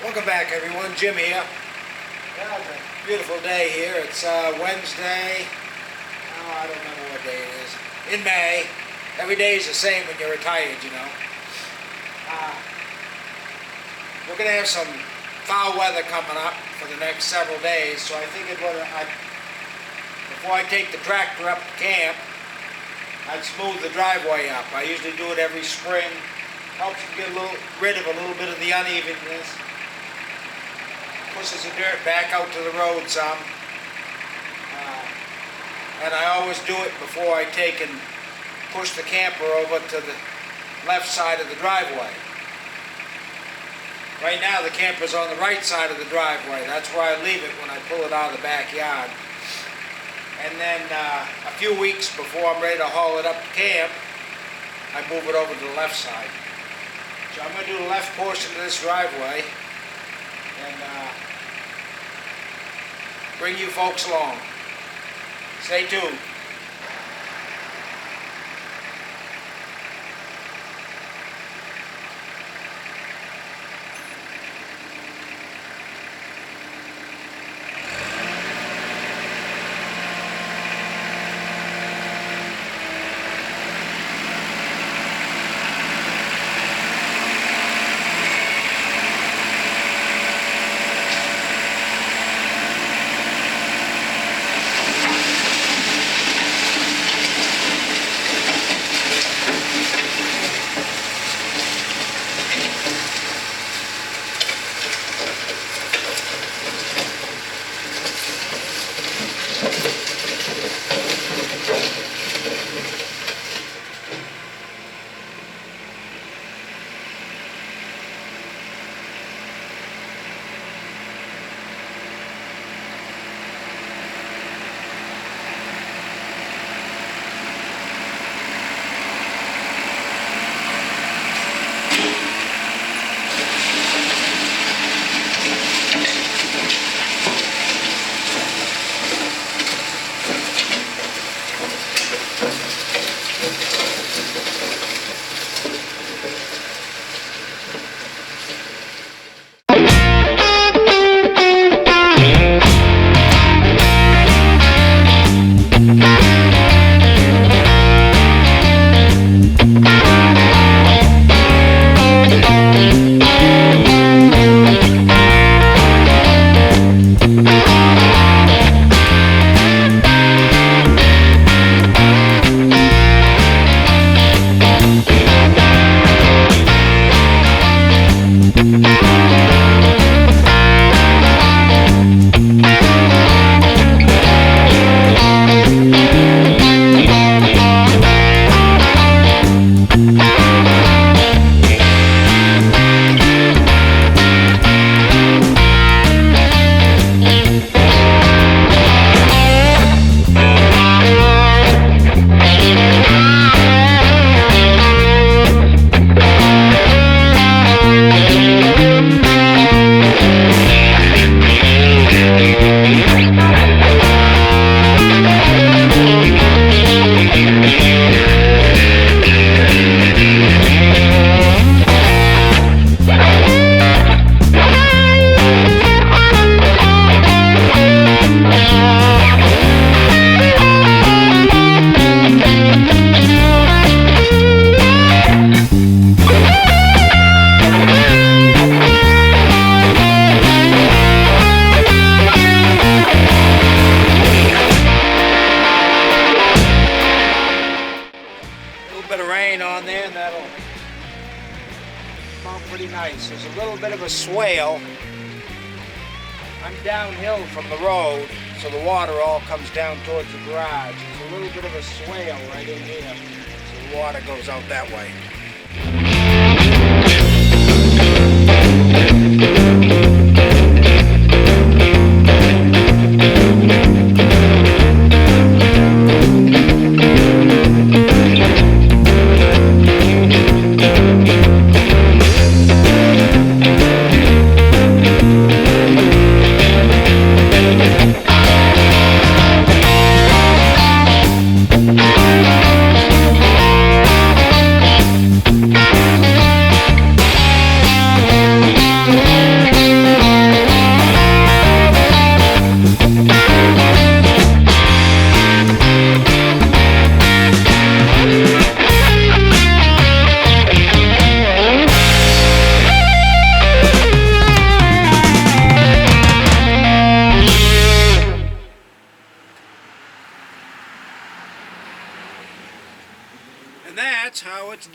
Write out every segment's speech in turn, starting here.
Welcome back, everyone. Jim here. Yeah, it's a beautiful day here. It's Wednesday. Oh, I don't remember what day it is. In May. Every day is the same when you're retired, you know. We're going to have some foul weather coming up for the next several days, so I figured before I take the tractor up to camp, I'd smooth the driveway up. I usually do it every spring. Helps you get rid of a little bit of the unevenness. Pushes the dirt back out to the road some. And I always do it before I take and push the camper over to the left side of the driveway. Right now the camper's on the right side of the driveway. That's where I leave it when I pull it out of the backyard. And then a few weeks before I'm ready to haul it up to camp, I move it over to the left side. So I'm going to do the left portion of this driveway and bring you folks along. Stay tuned. Pretty nice. There's a little bit of a swale. I'm downhill from the road, so the water all comes down towards the garage. There's a little bit of a swale right in here, so the water goes out that way.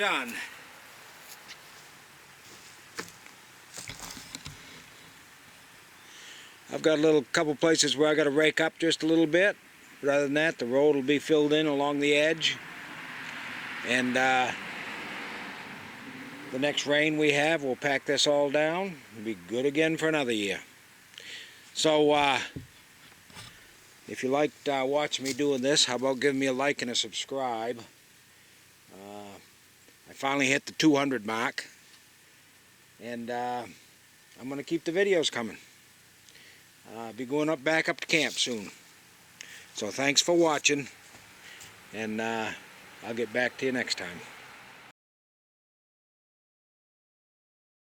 done. I've got a little couple places where I got to rake up just a little bit, but other than that the road will be filled in along the edge, and the next rain we have will pack this all down. It'll be good again for another year. So if you liked watching me doing this, how about giving me a like and a subscribe? I finally hit the 200 mark, and I'm going to keep the videos coming. I'll be going back up to camp soon. So thanks for watching, and I'll get back to you next time.